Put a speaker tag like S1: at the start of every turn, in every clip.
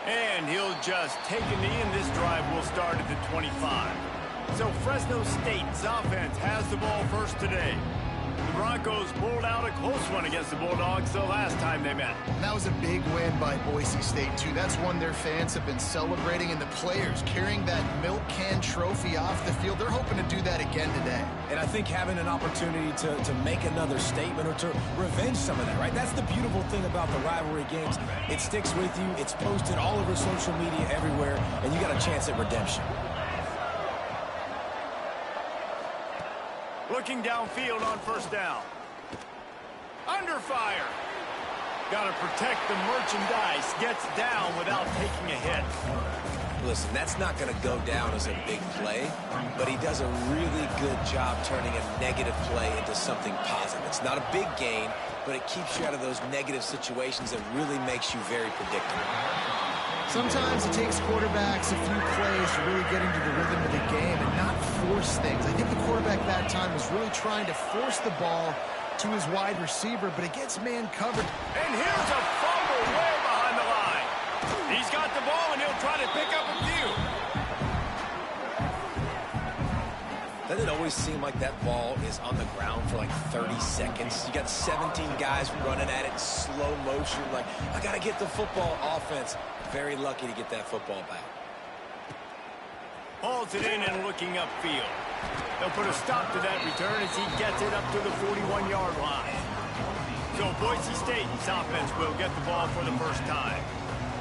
S1: And he'll just take a knee, and this drive will start at the 25. So Fresno State's offense has the ball first today. The Broncos pulled out a close one against the Bulldogs the last time they met.
S2: And that was a big win by Boise State, too. That's one their fans have been celebrating, and the players carrying that milk can trophy off the field. They're hoping to do that again today.
S3: And I think having an opportunity to make another statement or to revenge some of that, right? That's the beautiful thing about the rivalry games. It sticks with you. It's posted all over social media everywhere, and you got a chance at redemption.
S1: Looking downfield on first down. Under fire. Got to protect the merchandise. Gets down without taking a hit.
S3: Listen, that's not going to go down as a big play, but he does a really good job turning a negative play into something positive. It's not a big gain, but it keeps you out of those negative situations and really makes you very predictable.
S2: Sometimes it takes quarterbacks a few plays to really get into the rhythm of the game and not force things. I think the quarterback that time was really trying to force the ball to his wide receiver, but it gets man covered.
S1: And here's a fumble way behind the line. He's got the ball, and he'll try to pick up a few.
S3: Doesn't it always seem like that ball is on the ground for like 30 seconds? You got 17 guys running at it in slow motion. Like, I got to get the football. Offense, very lucky to get that football back.
S1: Hauls it in and looking upfield. They'll put a stop to that return as he gets it up to the 41-yard line. So Boise State's offense will get the ball for the first time.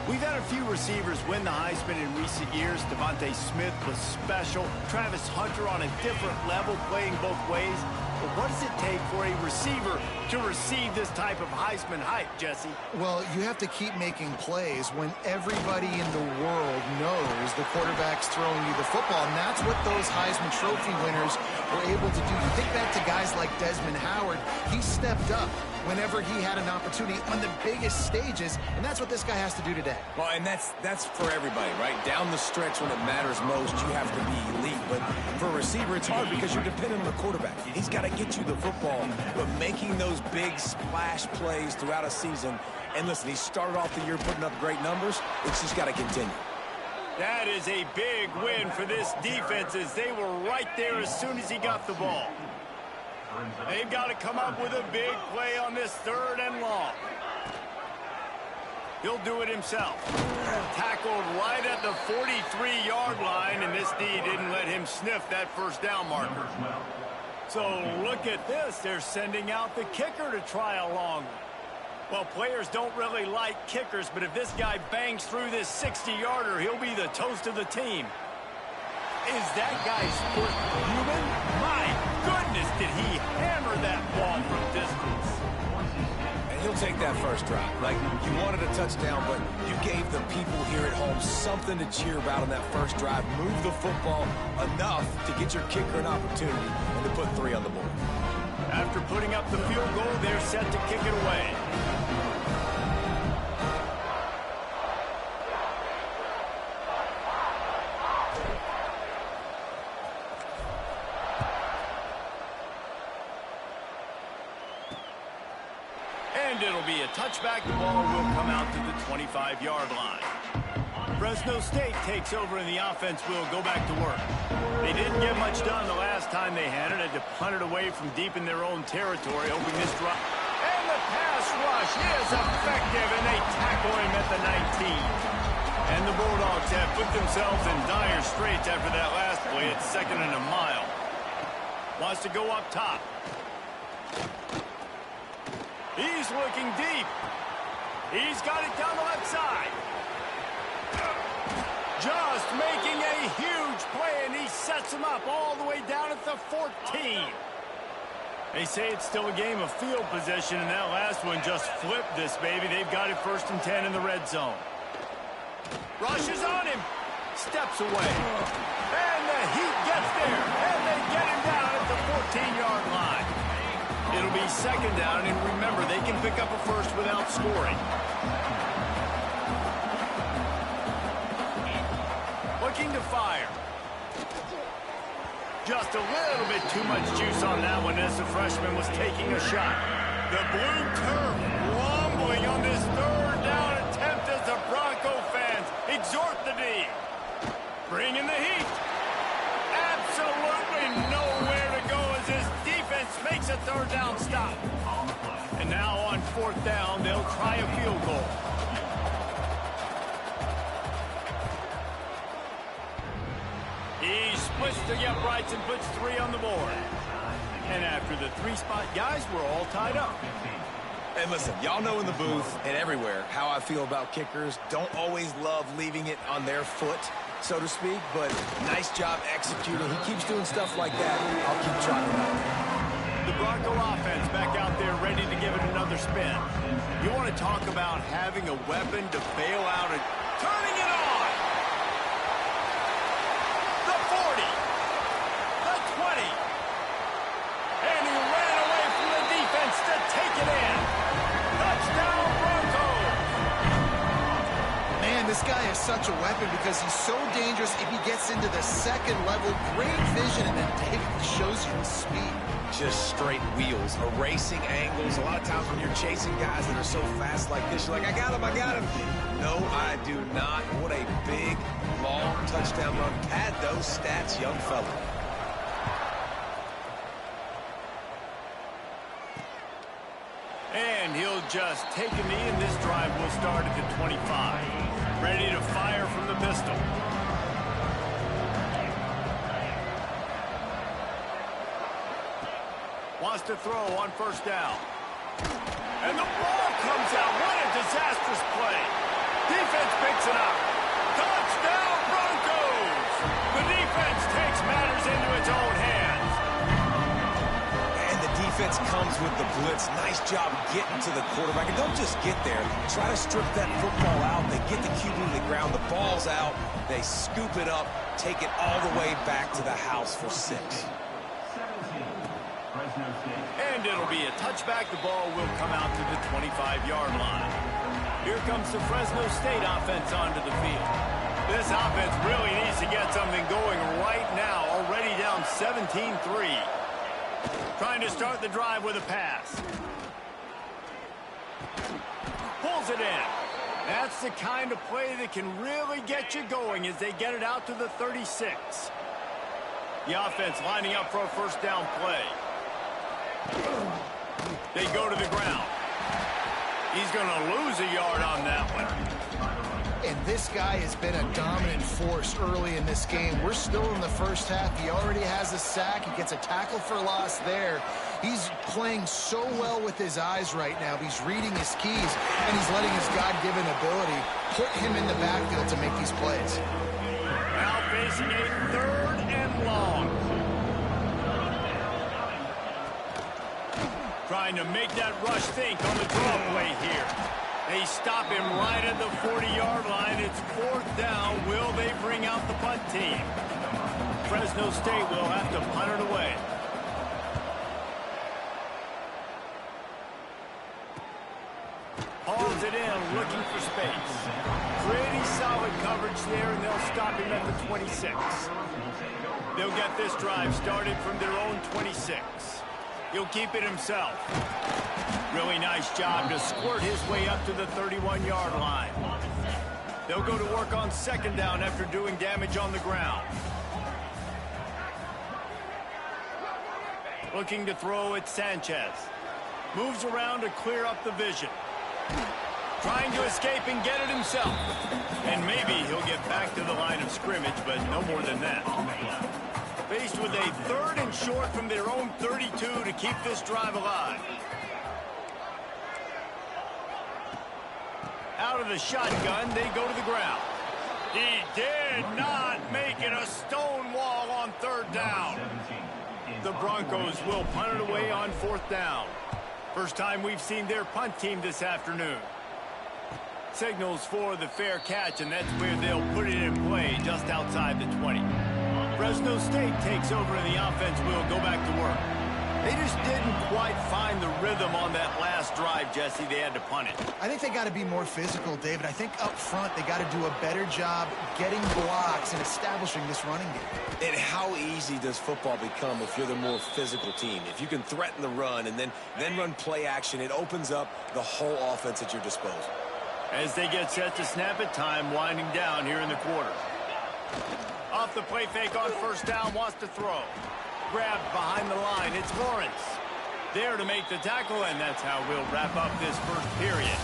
S1: We've had a few receivers win the Heisman in recent years. Devontae Smith was special. Travis Hunter on a different level, playing both ways. But what does it take for a receiver to receive this type of Heisman hype, Jesse?
S2: Well, you have to keep making plays when everybody in the world knows the quarterback's throwing you the football, and that's what those Heisman Trophy winners were able to do. You think back to guys like Desmond Howard. He stepped up whenever he had an opportunity on the biggest stages, and that's what this guy has to do today.
S3: Well, and that's for everybody, right? Down the stretch when it matters most, you have to be elite. But for a receiver, it's hard because you're dependent on the quarterback. He's got to get you the football, but making those big splash plays throughout a season, and listen, he started off the year putting up great numbers. It's just got to continue.
S1: That is a big win for this defense as they were right there as soon as he got the ball. They've got to come up with a big play on this 3rd and long. He'll do it himself. Tackled right at the 43-yard line, and this D didn't let him sniff that first down marker. So look at this. They're sending out the kicker to try a long one. Well, players don't really like kickers, but if this guy bangs through this 60-yarder, he'll be the toast of the team. Is that guy's foot human? My goodness, did he hammer that ball from distance.
S3: And he'll take that first drive. Like, you wanted a touchdown, but you gave the people here at home something to cheer about on that first drive. Move the football enough to get your kicker an opportunity and to put 3 on the board.
S1: After putting up the field goal, they're set to kick it away. And it'll be a touchback. The ball will come out to the 25-yard line. Fresno State takes over and the offense will go back to work. They didn't get much done the last time they had it. Had to punt it away from deep in their own territory, hoping this drop. And the pass rush is effective, and they tackle him at the 19. And the Bulldogs have put themselves in dire straits after that last play. It's 2nd and a mile. Wants to go up top. He's looking deep. He's got it down the left side. Just making a huge play, and he sets him up all the way down at the 14. They say it's still a game of field position, and that last one just flipped this baby. They've got it 1st and 10 in the red zone. Rushes on him. Steps away. And the Heat gets there, and they get him down at the 14-yard line. It'll be 2nd down, and remember, they can pick up a first without scoring. Looking to fire. Just a little bit too much juice on that one as the freshman was taking a shot. The blue turf rumbling on this 3rd down attempt as the Bronco fans fourth down, they'll try a field goal. He splits the uprights and puts 3 on the board. And after the 3-spot, guys, we're all tied up.
S3: And listen, y'all know in the booth and everywhere how I feel about kickers. Don't always love leaving it on their foot, so to speak, but nice job executing. He keeps doing stuff like that. I'll keep trotting out.
S1: The Bronco offense back out there ready to give it another spin. You want to talk about having a weapon to bail out and turning it on. The 40. The 20. And he ran away from the defense to take it in. Touchdown, Broncos.
S2: Man, this guy is such a weapon because he's so dangerous if he gets into the second level. Great vision, and then David shows you the speed.
S3: Just straight wheels, erasing angles. A lot of times when you're chasing guys that are so fast like this, you're like, I got him, I got him. No, I do not. What a big, long touchdown run. Pad those stats, young fella.
S1: And he'll just take a knee, and this drive will start at the 25. Ready to fire from the pistol. Wants to throw on first down. And the ball comes out. What a disastrous play. Defense picks it up. Touchdown, Broncos! The defense takes matters into its own hands.
S3: And the defense comes with the blitz. Nice job getting to the quarterback. And don't just get there. Try to strip that football out. They get the QB to the ground. The ball's out. They scoop it up, take it all the way back to the house for 6.
S1: And it'll be a touchback. The ball will come out to the 25-yard line. Here comes the Fresno State offense onto the field. This offense really needs to get something going right now. Already down 17-3. Trying to start the drive with a pass. Pulls it in. That's the kind of play that can really get you going as they get it out to the 36. The offense lining up for a first down play. They go to the ground. He's going to lose a yard on that one.
S2: And this guy has been a dominant force early in this game. We're still in the first half. He already has a sack. He gets a tackle for loss there. He's playing so well with his eyes right now. He's reading his keys, and he's letting his God-given ability put him in the backfield to make these plays.
S1: Now facing a 3rd and long. Trying to make that rush think on the draw play here. They stop him right at the 40-yard line. It's 4th down. Will they bring out the punt team? Fresno State will have to punt it away. Hauls it in, looking for space. Pretty solid coverage there, and they'll stop him at the 26. They'll get this drive started from their own 26. He'll keep it himself. Really nice job to squirt his way up to the 31-yard line. They'll go to work on 2nd down after doing damage on the ground. Looking to throw at Sanchez. Moves around to clear up the vision. Trying to escape and get it himself. And maybe he'll get back to the line of scrimmage, but no more than that. Faced with a 3rd and short from their own 32 to keep this drive alive. Out of the shotgun, they go to the ground. He did not make it a stone wall on 3rd down. The Broncos will punt it away on 4th down. First time we've seen their punt team this afternoon. Signals for the fair catch, and that's where they'll put it in play just outside the 20. Fresno State takes over, and the offense will go back to work. They just didn't quite find the rhythm on that last drive, Jesse. They had to punt it.
S2: I think they got to be more physical, David. I think up front they got to do a better job getting blocks and establishing this running game.
S3: And how easy does football become if you're the more physical team? If you can threaten the run and then run play action, it opens up the whole offense at your disposal.
S1: As they get set to snap it, time winding down here in the quarter. Off the play fake on 1st down, wants to throw. Grabbed behind the line. It's Lawrence. there to make the tackle, and that's how we'll wrap up this first period.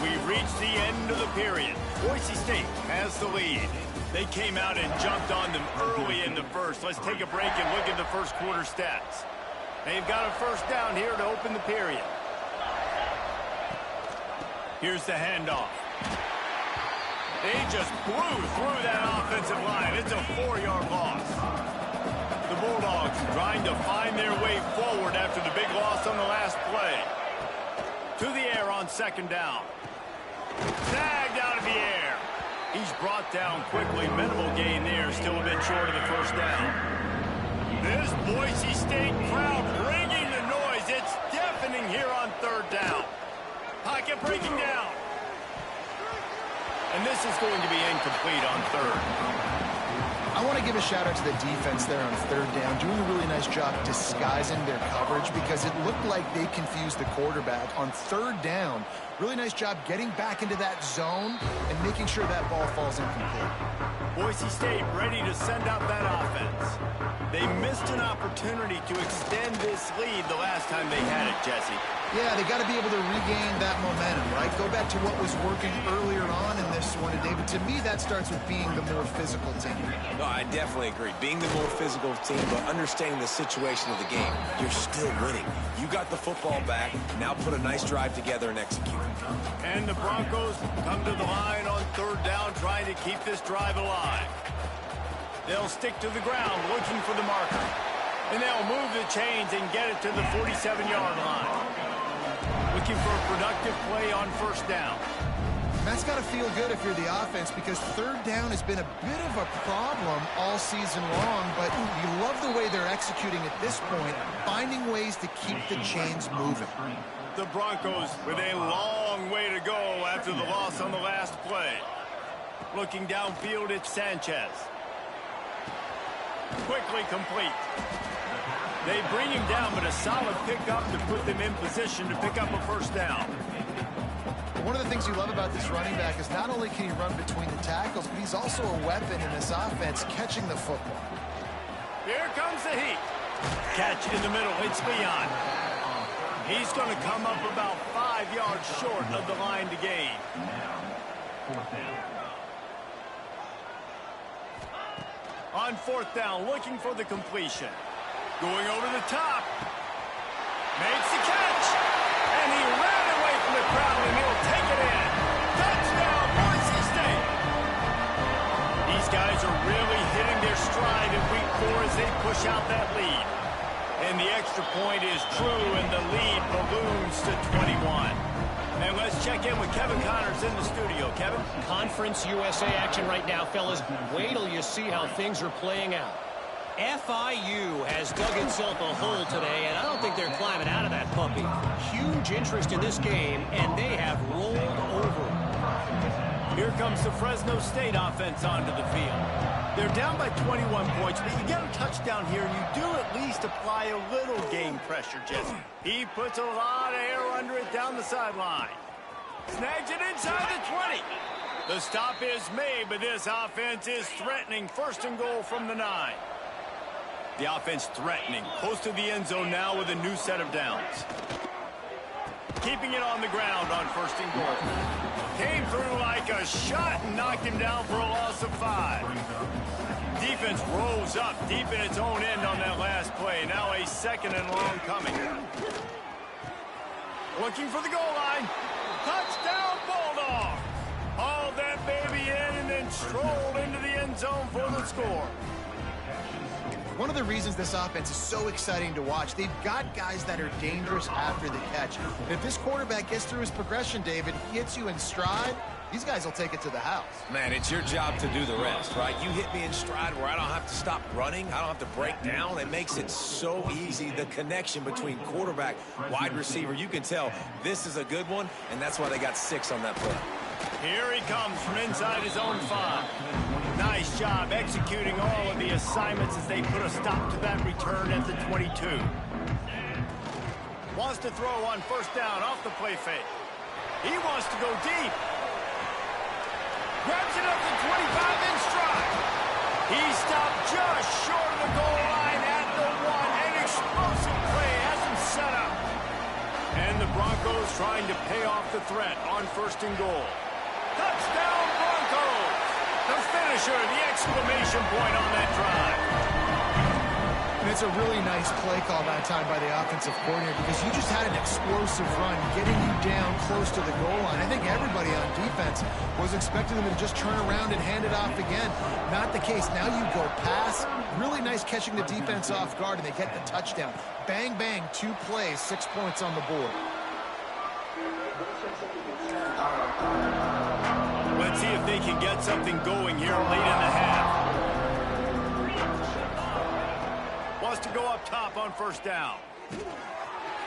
S1: We've reached the end of the period. Boise State has the lead. They came out and jumped on them early in the first. Let's take a break and look at the first quarter stats. They've got a first down here to open the period. Here's the handoff. They just blew through that offensive line. It's a 4-yard loss. The Bulldogs trying to find their way forward after the big loss on the last play. To the air on second down. Snagged out of the air. He's brought down quickly. Minimal gain there. Still a bit short of the first down. This Boise State crowd bringing the noise. It's deafening here on third down. Pocket breaking down. And this is going to be incomplete on third.
S2: I want to give a shout out to the defense there on third down, doing a really nice job disguising their coverage because it looked like they confused the quarterback on third down. Really nice job getting back into that zone and making sure that ball falls incomplete.
S1: Boise State ready to send out that offense. They missed an opportunity to extend this lead the last time they had it, Jesse.
S2: Yeah, they got to be able to regain that momentum, right? Go back to what was working earlier on in this one. And David, to me, that starts with being the more physical team.
S3: No, I definitely agree. Being the more physical team, but understanding the situation of the game. You're still winning. You got the football back. Now put a nice drive together and execute.
S1: And the Broncos come to the line on third down, trying to keep this drive alive. They'll stick to the ground, looking for the marker. And they'll move the chains and get it to the 47-yard line. Looking for a productive play on first down.
S2: That's got to feel good if you're the offense because third down has been a bit of a problem all season long, but you love the way they're executing at this point, finding ways to keep the chains moving.
S1: The Broncos with a long way to go after the loss on the last play. Looking downfield, it's Sanchez. Quickly complete. They bring him down, but a solid pickup to put them in position to pick up a first down.
S2: One of the things you love about this running back is not only can he run between the tackles, but he's also a weapon in this offense, catching the football.
S1: Here comes the heat. Catch in the middle. It's Leon. He's going to come up about 5 yards short of the line to gain. On fourth down, looking for the completion. Going over the top. Makes the catch. And he ran away from the crowd, and he'll take it in. Touchdown, Boise State. These guys are really hitting their stride in week 4 as they push out that lead. And the extra point is true, and the lead balloons to 21. And let's check in with Kevin Connors in the studio. Kevin?
S4: Conference USA action right now, fellas. Wait till you see how things are playing out. FIU has dug itself a hole today, and I don't think they're climbing out of that puppy. Huge interest in this game, and they have rolled over.
S1: Here comes the Fresno State offense onto the field. They're down by 21 points, but you get a touchdown here, and you do at least apply a little game pressure, Jesse. He puts a lot of air under it down the sideline. Snags it inside the 20. The stop is made, but this offense is threatening. First and goal from the 9. The offense threatening. Close to the end zone now with a new set of downs. Keeping it on the ground on first and goal. Came through like a shot and knocked him down for a loss of 5. Defense rolls up deep in its own end on that last play. Now a second and long coming. Looking for the goal line. Touchdown, Bulldog. Hauled that baby in and then strolled into the end zone for the score.
S2: One of the reasons this offense is so exciting to watch, they've got guys that are dangerous after the catch. If this quarterback gets through his progression, David, he hits you in stride, these guys will take it to the house.
S3: Man, it's your job to do the rest, right? You hit me in stride where I don't have to stop running. I don't have to break down. It makes it so easy. The connection between quarterback, wide receiver, you can tell this is a good one, and that's why they got 6 on that play.
S1: Here he comes from inside his own 5. Nice job executing all of the assignments as they put a stop to that return at the 22. Wants to throw on first down off the play fake. He wants to go deep. Grabs it up to 25 in stride. He stopped just short of the goal line at the 1. An explosive play has him set up. And the Broncos trying to pay off the threat on 1st and goal. Touchdown Broncos! The finisher, the exclamation point on that drive.
S2: And it's a really nice play call that time by the offensive coordinator because you just had an explosive run getting you down close to the goal line. I think everybody on defense was expecting them to just turn around and hand it off again. Not the case. Now you go pass. Really nice catching the defense off guard, and they get the touchdown. Bang, bang, 2 plays, 6 points on the board.
S1: Let's see if they can get something going here late in the half. Wants to go up top on 1st down.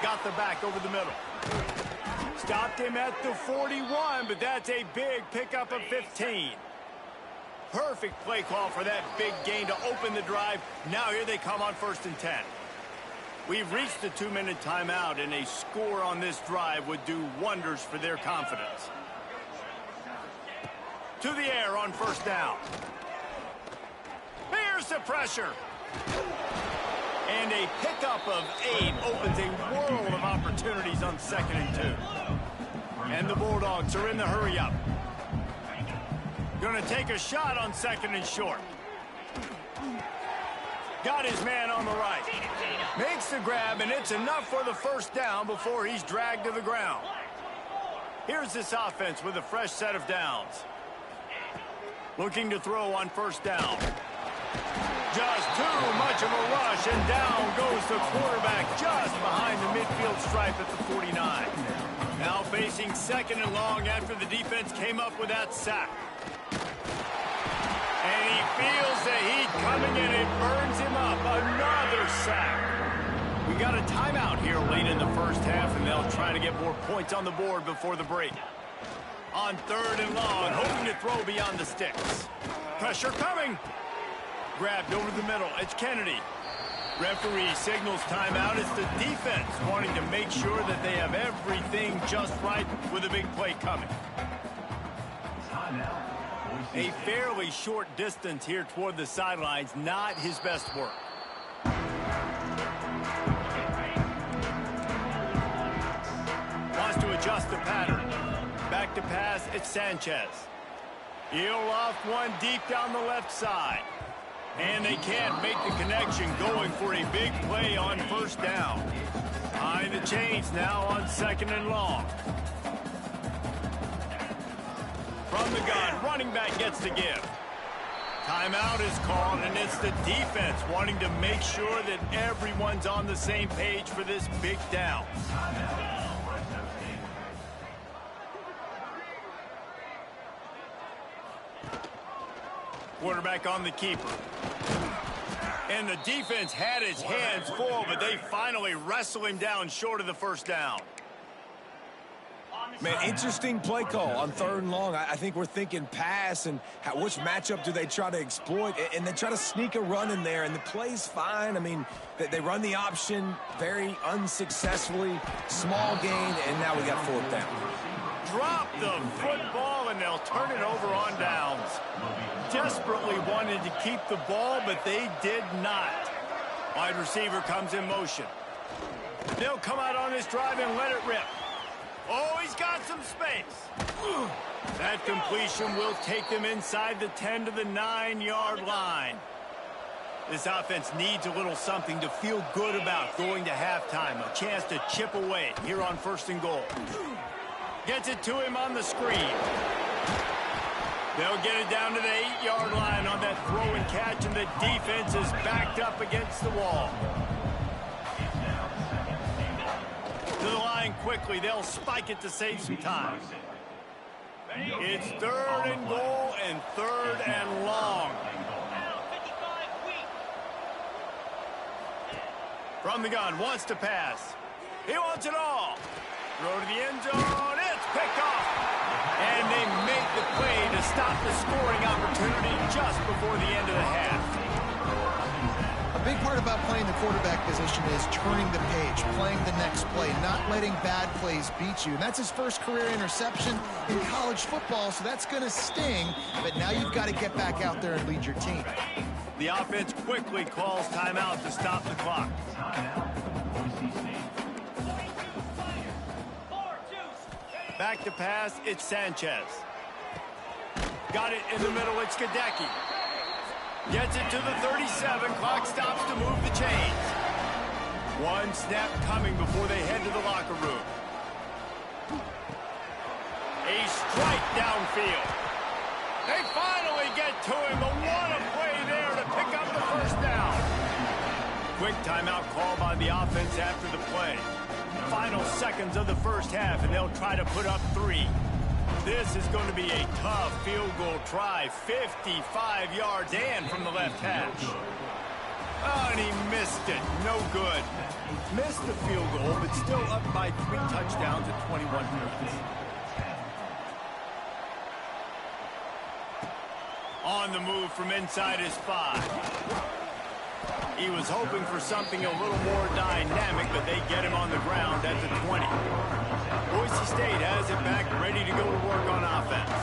S1: Got the back over the middle. Stopped him at the 41, but that's a big pickup of 15. Perfect play call for that big gain to open the drive. Now here they come on 1st and 10. We've reached the 2-minute timeout, and a score on this drive would do wonders for their confidence. To the air on 1st down. Here's the pressure. And a pickup of 8 opens a world of opportunities on 2nd and 2. And the Bulldogs are in the hurry-up. Going to take a shot on 2nd and short. Got his man on the right. Makes the grab, and it's enough for the 1st down before he's dragged to the ground. Here's this offense with a fresh set of downs. Looking to throw on 1st down. Just too much of a rush, and down goes the quarterback just behind the midfield stripe at the 49. Now facing 2nd and long after the defense came up with that sack. And he feels the heat coming in. It burns him up. Another sack. We got a timeout here late in the 1st half, and they'll try to get more points on the board before the break. On 3rd and long, hoping to throw beyond the sticks. Pressure coming. Grabbed over the middle. It's Kennedy. Referee signals timeout. It's the defense wanting to make sure that they have everything just right with a big play coming. A fairly short distance here toward the sidelines. Not his best work. Wants to adjust the pattern. Back to pass. It's Sanchez. He'll loft one deep down the left side. And they can't make the connection, going for a big play on 1st down. Behind the chains now on 2nd and long. From the gun, running back gets to give. Timeout is called, and it's the defense wanting to make sure that everyone's on the same page for this big down. Quarterback on the keeper. And the defense had his hands full, but they finally wrestle him down short of the 1st down.
S3: Man, interesting play call on 3rd and long. I think we're thinking pass and which matchup do they try to exploit, and they try to sneak a run in there, and the play's fine. I mean, they run the option very unsuccessfully, small gain, and now we got 4th down.
S1: Drop the football, and they'll turn it over on downs. Desperately wanted to keep the ball, but they did not. Wide receiver comes in motion. They'll come out on this drive and let it rip. Oh, he's got some space. That completion will take them inside the 10 to the 9-yard line. This offense needs a little something to feel good about going to halftime. A chance to chip away here on 1st and goal. Gets it to him on the screen. They'll get it down to the 8-yard line on that throw and catch, and the defense is backed up against the wall. To the line quickly. They'll spike it to save some time. It's 3rd and goal and 3rd and long. From the gun, wants to pass. He wants it all. Throw to the end zone. It's picked off. And they make the play to stop the scoring opportunity just before the end of the half.
S2: A big part about playing the quarterback position is turning the page, playing the next play, not letting bad plays beat you. And that's his first career interception in college football, so that's going to sting. But now you've got to get back out there and lead your team.
S1: The offense quickly calls timeout to stop the clock. Back to pass, it's Sanchez. Got it in the middle, it's Gadecki. Gets it to the 37, clock stops to move the chains. One snap coming before they head to the locker room. A strike downfield. They finally get to him, but what a play there to pick up the first down. Quick timeout call by the offense after the play. Final seconds of the first half, and they'll try to put up 3. This is going to be a tough field goal try. 55 yards and from the left hash. Oh, and he missed it. No good. Missed the field goal, but still up by 3 touchdowns at 21 points. On the move from inside his 5. He was hoping for something a little more dynamic, but they get him on the ground at the 20. Boise State has it back, ready to go to work on offense.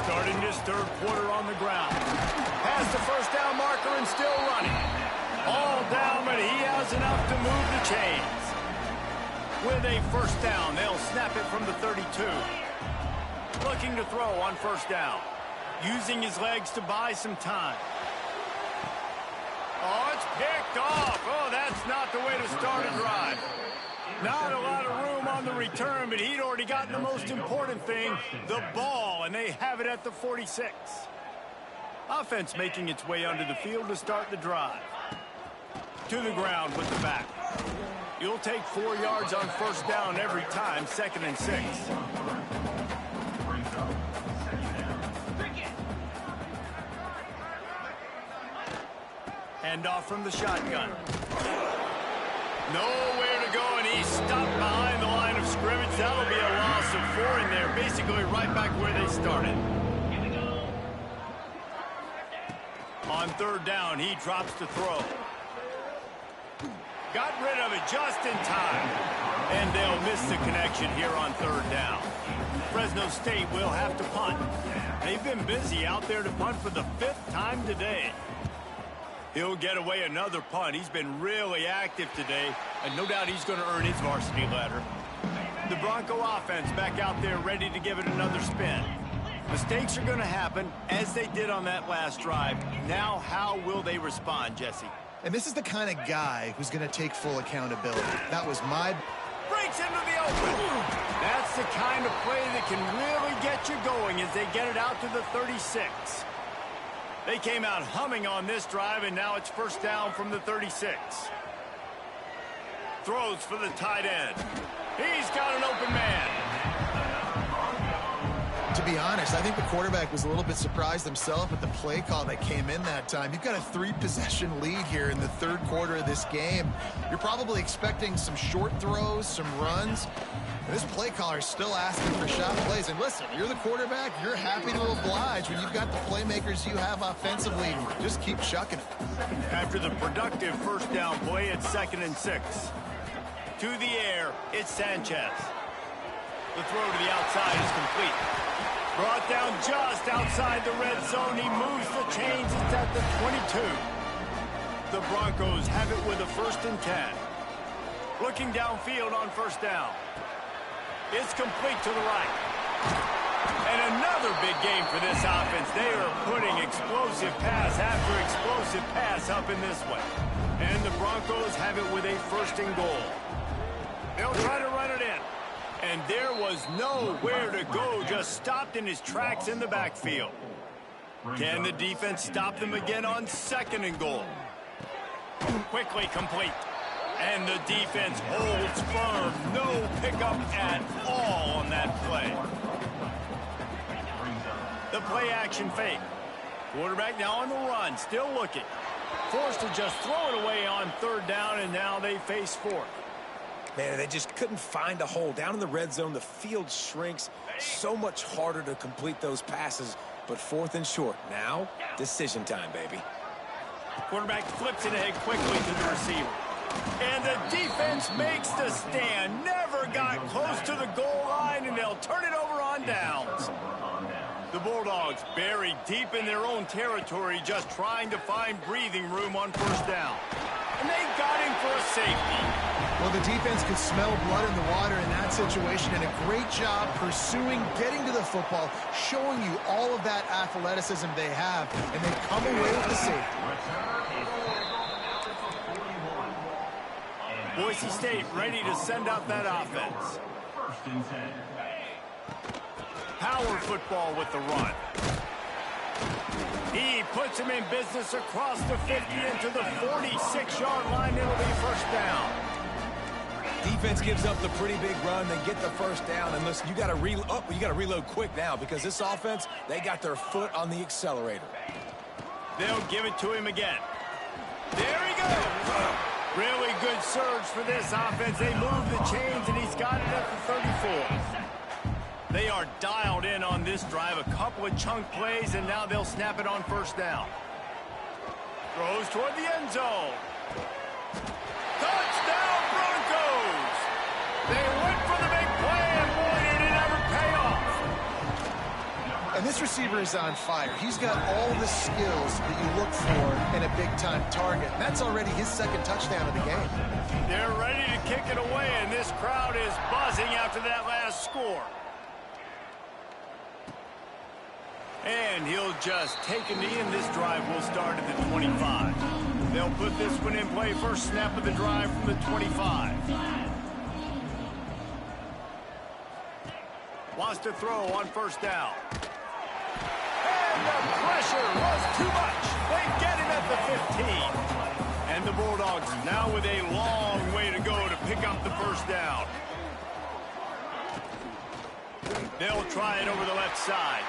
S1: Starting this third quarter on the ground. Past the first down marker and still running. All down, but he has enough to move the chains. With a first down, they'll snap it from the 32. Looking to throw on first down. Using his legs to buy some time. Oh, it's picked off. Oh, that's not the way to start a drive. Not a lot of room on the return, but he'd already gotten the most important thing, the ball, and they have it at the 46. Offense making its way onto the field to start the drive. To the ground with the back. You'll take 4 yards on first down every time, 2nd and 6. Hand off from the shotgun. Nowhere to go, and he's stopped behind the line of scrimmage. That'll be a loss of 4 in there, basically right back where they started. On third down, he drops to throw. Got rid of it just in time. And they'll miss the connection here on third down. Fresno State will have to punt. They've been busy out there to punt for the 5th time today. He'll get away another punt. He's been really active today, and no doubt he's going to earn his varsity letter. The Bronco offense back out there ready to give it another spin. Mistakes are going to happen, as they did on that last drive. Now, how will they respond, Jesse?
S2: And this is the kind of guy who's going to take full accountability. That was my...
S1: Breaks into the open. That's the kind of play that can really get you going as they get it out to the 36. They came out humming on this drive, and now it's first down from the 36. Throws for the tight end. He's got an open man.
S2: To be honest, I think the quarterback was a little bit surprised himself at the play call that came in that time. You've got a 3-possession lead here in the third quarter of this game. You're probably expecting some short throws, some runs. And this play caller is still asking for shot plays. And listen, you're the quarterback. You're happy to oblige when you've got the playmakers you have offensively. Just keep chucking it.
S1: After the productive first down play, it's 2nd and 6. To the air, it's Sanchez. The throw to the outside is complete. Brought down just outside the red zone. He moves the chains. It's at the 22. The Broncos have it with a 1st and 10. Looking downfield on first down. It's complete to the right. And another big game for this offense. They are putting explosive pass after explosive pass up in this way. And the Broncos have it with a 1st and goal. They'll try to run it in. And there was nowhere to go, just stopped in his tracks in the backfield. Can the defense stop them again on 2nd and goal? Quickly complete. And the defense holds firm. No pickup at all on that play. The play action fake. Quarterback now on the run, still looking. Forced to just throw it away on third down, and now they face 4th.
S3: Man, they just couldn't find a hole. Down in the red zone, the field shrinks. So much harder to complete those passes, but 4th and short. Now, decision time, baby.
S1: Quarterback flips it ahead quickly to the receiver. And the defense makes the stand. Never got close to the goal line, and they'll turn it over on downs. The Bulldogs buried deep in their own territory, just trying to find breathing room on first down. and they got him for a safety.
S2: Well, the defense could smell blood in the water in that situation, and a great job pursuing, getting to the football, showing you all of that athleticism they have, and they come away with the safety.
S1: Boise State ready to send out that offense. Power football with the run. He puts him in business across the 50 into the 46-yard line. It'll be first down.
S3: Defense gives up the pretty big run. They get the first down. And listen, you got to reload quick now because this offense, they got their foot on the accelerator.
S1: They'll give it to him again. There he goes. Really good surge for this offense. They move the chains, and he's got it at the 34. They are dialed in on this drive. A couple of chunk plays, and now they'll snap it on first down. Throws toward the end zone. Touchdown, Broncos! They went for the big play, and boy, did it ever pay off.
S2: And this receiver is on fire. He's got all the skills that you look for in a big-time target. And that's already his second touchdown of the game.
S1: They're ready to kick it away, and this crowd is buzzing after that last score. And he'll just take a knee, and this drive will start at the 25. They'll put this one in play. First snap of the drive from the 25. Wants to throw on first down. And the pressure was too much. They get him at the 15. And the Bulldogs now with a long way to go to pick up the first down. They'll try it over the left side.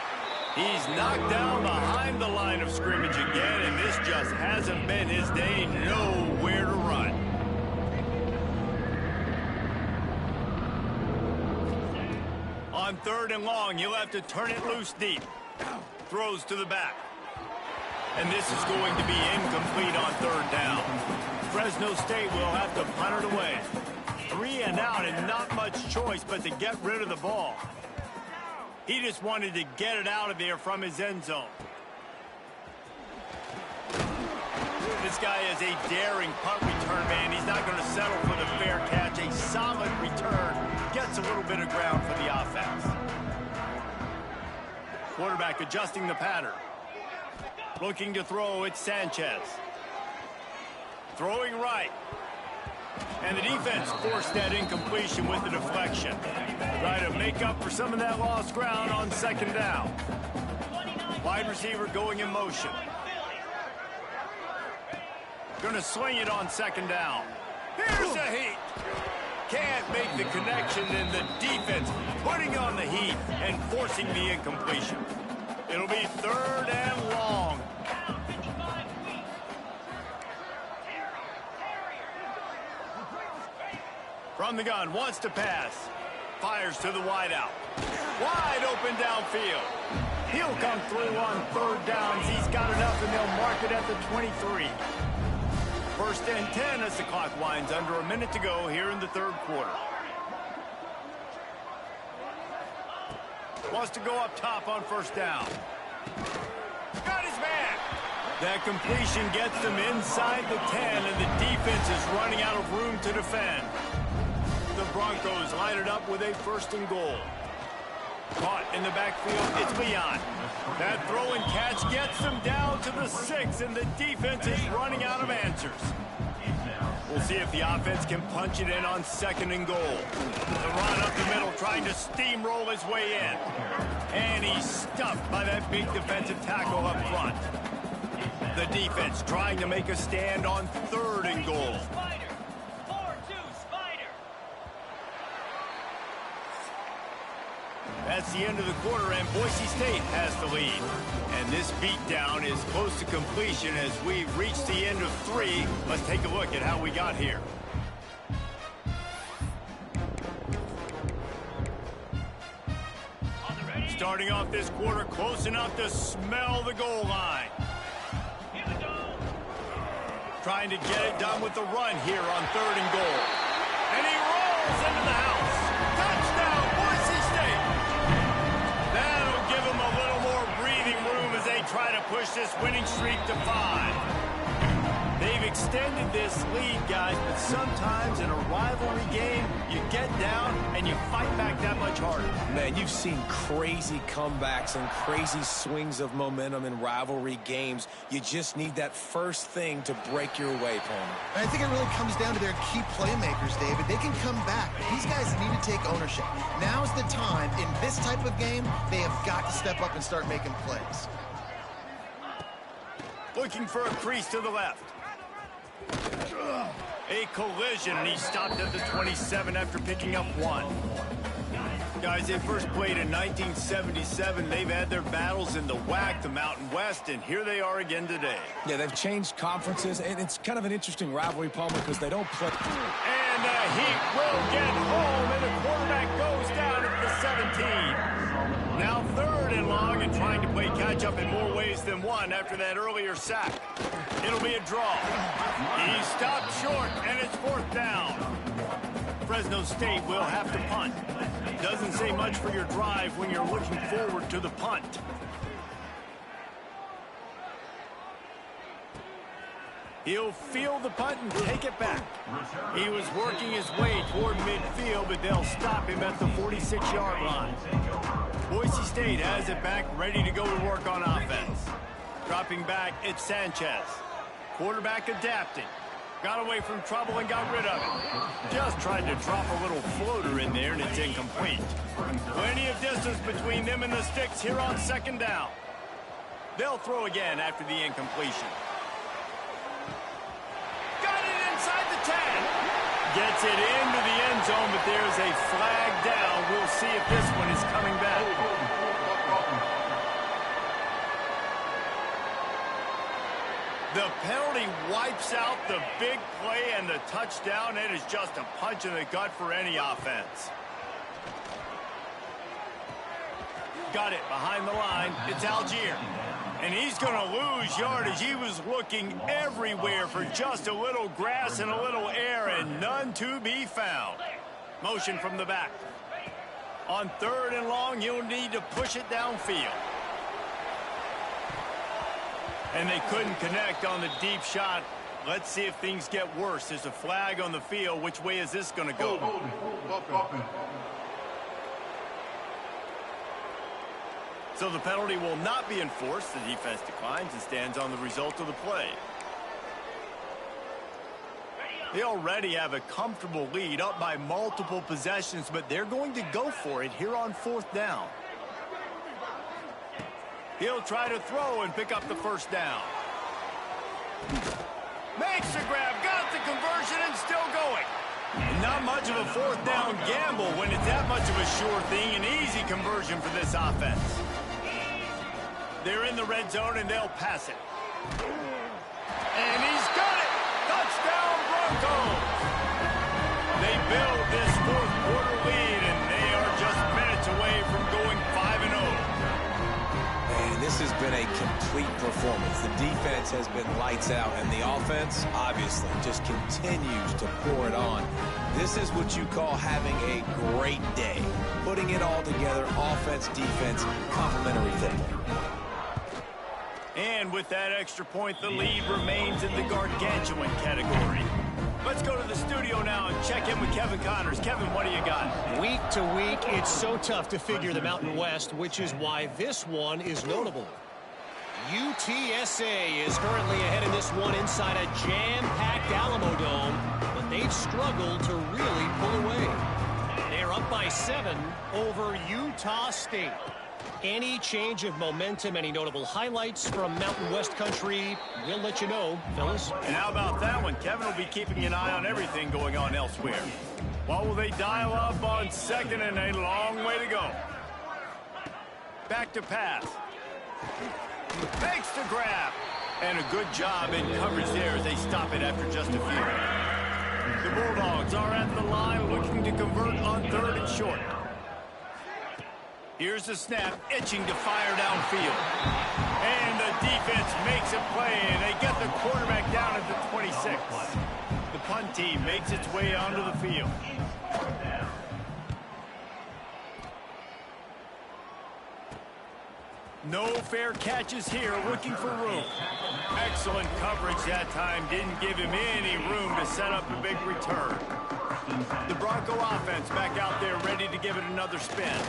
S1: He's knocked down behind the line of scrimmage again, and this just hasn't been his day. Nowhere to run. On third and long, he'll have to turn it loose deep. Throws to the back. And this is going to be incomplete on third down. Fresno State will have to punt it away. 3 and out, and not much choice but to get rid of the ball. He just wanted to get it out of there from his end zone. This guy is a daring punt return man. He's not going to settle for the fair catch. A solid return. Gets a little bit of ground for the offense. Quarterback adjusting the pattern. Looking to throw, it's Sanchez. Throwing right. And the defense forced that incompletion with the deflection. Try to make up for some of that lost ground on second down. Wide receiver going in motion. Going to swing it on second down. Here's the heat. Can't make the connection, and the defense putting on the heat and forcing the incompletion. It'll be third and long. From the gun, wants to pass. Fires to the wideout. Wide open downfield. He'll come through on third downs. He's got enough, and they'll mark it at the 23. First and 10 as the clock winds under a minute to go here in the third quarter. Wants to go up top on first down. Got his man. That completion gets them inside the 10, and the defense is running out of room to defend. The Broncos line it up with a first and goal. Caught in the backfield, it's Leon. That throw and catch gets them down to the 6, and the defense is running out of answers. We'll see if the offense can punch it in on second and goal. The run up the middle, trying to steamroll his way in. And he's stuffed by that big defensive tackle up front. The defense trying to make a stand on third and goal. That's the end of the quarter, and Boise State has the lead. And this beatdown is close to completion as we've reached the end of 3. Let's take a look at how we got here. Starting off this quarter, close enough to smell the goal line. Trying to get it done with the run here on third and goal. And he rolls into the house. Touchdown, Boise State. That'll give them a little more breathing room as they try to push this winning streak to 5. They've extended this lead, guys, but sometimes in a rivalry game, you get down and you fight back that much harder.
S3: Man, you've seen crazy comebacks and crazy swings of momentum in rivalry games. You just need that first thing to break your way, Palmer.
S2: I think it really comes down to their key playmakers, David. They can come back, but these guys need to take ownership. Now's the time. In this type of game, they have got to step up and start making plays.
S1: Looking for a crease to the left. A collision, and he stopped at the 27 after picking up 1. Guys, they first played in 1977. They've had their battles in the WAC, the Mountain West, and here they are again today.
S3: Yeah, they've changed conferences, and it's kind of an interesting rivalry, Palmer, because they don't play.
S1: And he will get home, and the quarterback goes down at the 17. Now 3rd and long, and trying to play catch-up in more ways than one after that earlier sack. It'll be a draw. He stopped short, and it's 4th down. Fresno State will have to punt. Doesn't say much for your drive when you're looking forward to the punt. He'll field the punt and take it back. He was working his way toward midfield, but they'll stop him at the 46-yard line. Boise State has it back, ready to go to work on offense. Dropping back, it's Sanchez. Quarterback adapting. Got away from trouble and got rid of it. Just tried to drop a little floater in there, and it's incomplete. Plenty of distance between them and the sticks here on 2nd down. They'll throw again after the incompletion. Got it inside the 10. Gets it into the end zone, but there's a flag down. We'll see if this one is coming back. The penalty wipes out the big play and the touchdown. It is just a punch in the gut for any offense. Got it behind the line. It's Algier. And he's going to lose yardage. He was looking everywhere for just a little grass and a little air, and none to be found. Motion from the back. On 3rd and long, you'll need to push it downfield. And they couldn't connect on the deep shot. Let's see if things get worse. There's a flag on the field. Which way is this going to go? So the penalty will not be enforced. The defense declines and stands on the result of the play. They already have a comfortable lead, up by multiple possessions, but they're going to go for it here on 4th down. He'll try to throw and pick up the 1st down. Makes the grab, got the conversion, and still going. Not much of a 4th down gamble when it's that much of a sure thing. An easy conversion for this offense. They're in the red zone, and they'll pass it. And he's got it! Touchdown, Broncos! They build this 4th quarter lead, and they are just minutes away from going 5-0.
S3: And this has been a complete performance. The defense has been lights out, and the offense, obviously, just continues to pour it on. This is what you call having a great day. Putting it all together, offense, defense, complementary football.
S1: And with that extra point, the lead remains in the gargantuan category. Let's go to the studio now and check in with Kevin Connors. Kevin, what do you got?
S4: Week to week, it's so tough to figure the Mountain West, which is why this one is notable. UTSA is currently ahead in this one inside a jam-packed Alamo Dome, but they've struggled to really pull away. They're up by 7 over Utah State. Any change of momentum, any notable highlights from Mountain West country, we'll let you know, fellas.
S1: And how about that one? Kevin will be keeping an eye on everything going on elsewhere. What will they dial up on 2nd and a long way to go? Back to pass. Makes the grab. And a good job in coverage there as they stop it after just a few. The Bulldogs are at the line looking to convert on 3rd and short. Here's the snap, itching to fire downfield. And the defense makes a play, and they get the quarterback down at the 26. The punt team makes its way onto the field. No fair catches here, looking for room. Excellent coverage that time. Didn't give him any room to set up a big return. The Bronco offense back out there ready to give it another spin.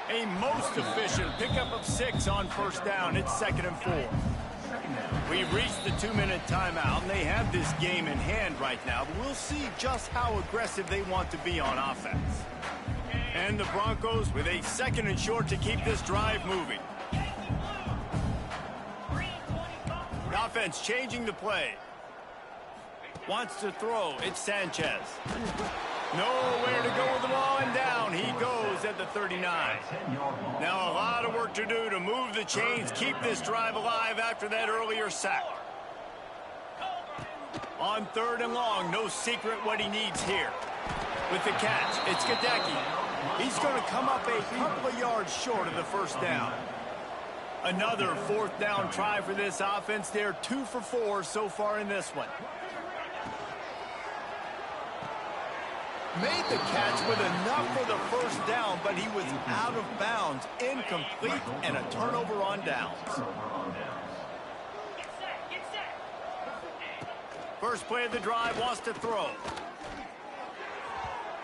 S1: A most efficient pickup of 6 on first down. It's 2nd and 4. We've reached the 2-minute timeout, and they have this game in hand right now. But we'll see just how aggressive they want to be on offense. And the Broncos with a 2nd and short to keep this drive moving. The offense changing the play. Wants to throw. It's Sanchez. Nowhere to go with the ball, and down he goes at the 39. Now a lot of work to do to move the chains, keep this drive alive after that earlier sack. On 3rd and long, no secret what he needs here. With the catch, it's Gadecki. He's going to come up a couple of yards short of the first down. Another 4th down try for this offense. They're 2 for 4 so far in this one. Made the catch with enough for the first down, but he was out of bounds, incomplete, and a turnover on downs. First play of the drive, wants to throw.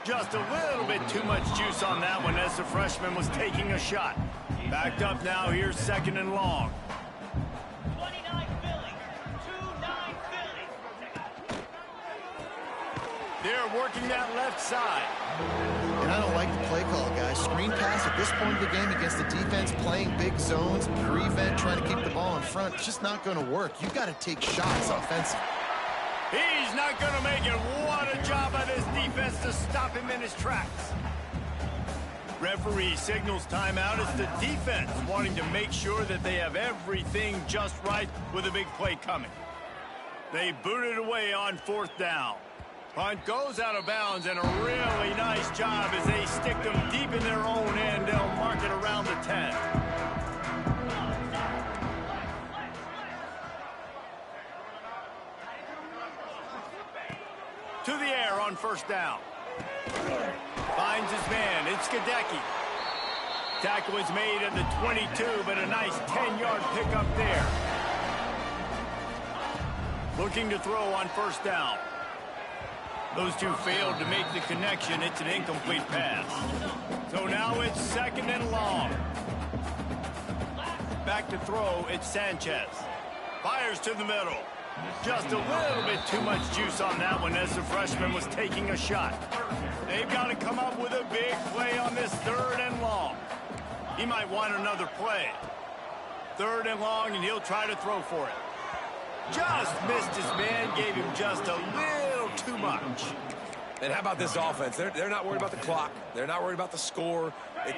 S1: Just a little bit too much juice on that one as the freshman was taking a shot. Backed up now, here's 2nd and long. They're working that left side.
S2: And I don't like the play call, guys. Screen pass at this point of the game against the defense playing big zones, prevent, trying to keep the ball in front. It's just not going to work. You've got to take shots offensively.
S1: He's not going to make it. What a job by this defense to stop him in his tracks. Referee signals timeout. It's the defense wanting to make sure that they have everything just right with a big play coming. They boot it away on 4th down. Punt goes out of bounds, and a really nice job as they stick them deep in their own end. They'll mark it around the 10. To the air on first down. Finds his man. It's Gadecki. Tackle is made at the 22, but a nice 10-yard pickup there. Looking to throw on first down. Those two failed to make the connection. It's an incomplete pass. So now it's 2nd and long. Back to throw, it's Sanchez. Fires to the middle. Just a little bit too much juice on that one as the freshman was taking a shot. They've got to come up with a big play on this 3rd and long. He might want another play. 3rd and long, and he'll try to throw for it. Just missed his man, gave him just a little too much.
S3: And how about this offense? They're not worried about the clock. They're not worried about the score.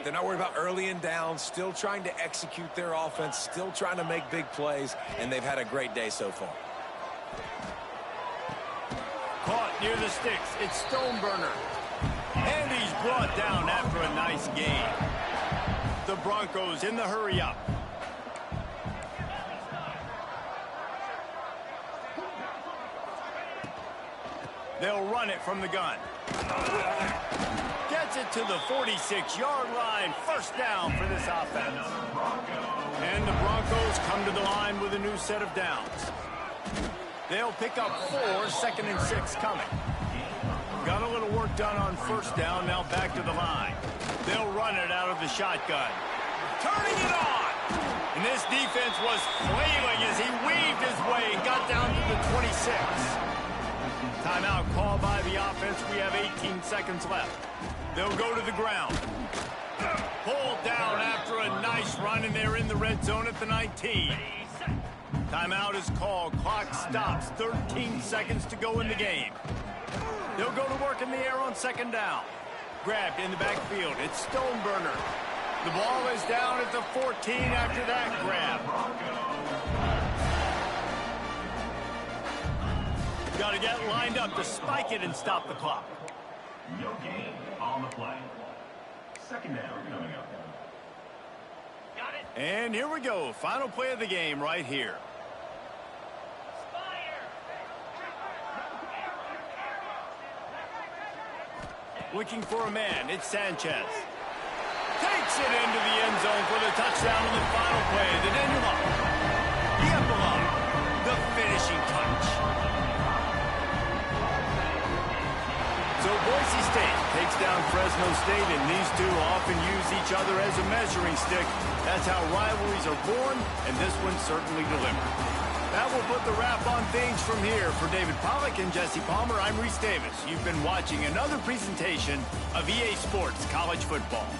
S3: They're not worried about early and down. Still trying to execute their offense. Still trying to make big plays. And they've had a great day so far.
S1: Caught near the sticks. It's Stoneburner. And he's brought down after a nice gain. The Broncos in the hurry up. They'll run it from the gun. Gets it to the 46-yard line. First down for this offense. And the Broncos come to the line with a new set of downs. They'll pick up 4, 2nd and 6 coming. Got a little work done on first down, now back to the line. They'll run it out of the shotgun. Turning it on! And this defense was flailing as he weaved his way and got down to the 26. Timeout called by the offense. We have 18 seconds left. They'll go to the ground. Pulled down after a nice run, and they're in the red zone at the 19. Timeout is called. Clock stops. 13 seconds to go in the game. They'll go to work in the air on 2nd down. Grabbed in the backfield. It's Stoneburner. The ball is down at the 14 after that grab. Got to get lined up to spike it and stop the clock.
S5: No gain on the play. 2nd down coming up.
S1: Got it. And here we go. Final play of the game right here. Looking for a man. It's Sanchez. Takes takes it into the end zone for the touchdown on the final play. The Danilov. Diablo, the finishing touch. So Boise State takes down Fresno State, and these two often use each other as a measuring stick. That's how rivalries are born, and this one certainly delivered. That will put the wrap on things from here. For David Pollack and Jesse Palmer, I'm Reese Davis. You've been watching another presentation of EA Sports College Football.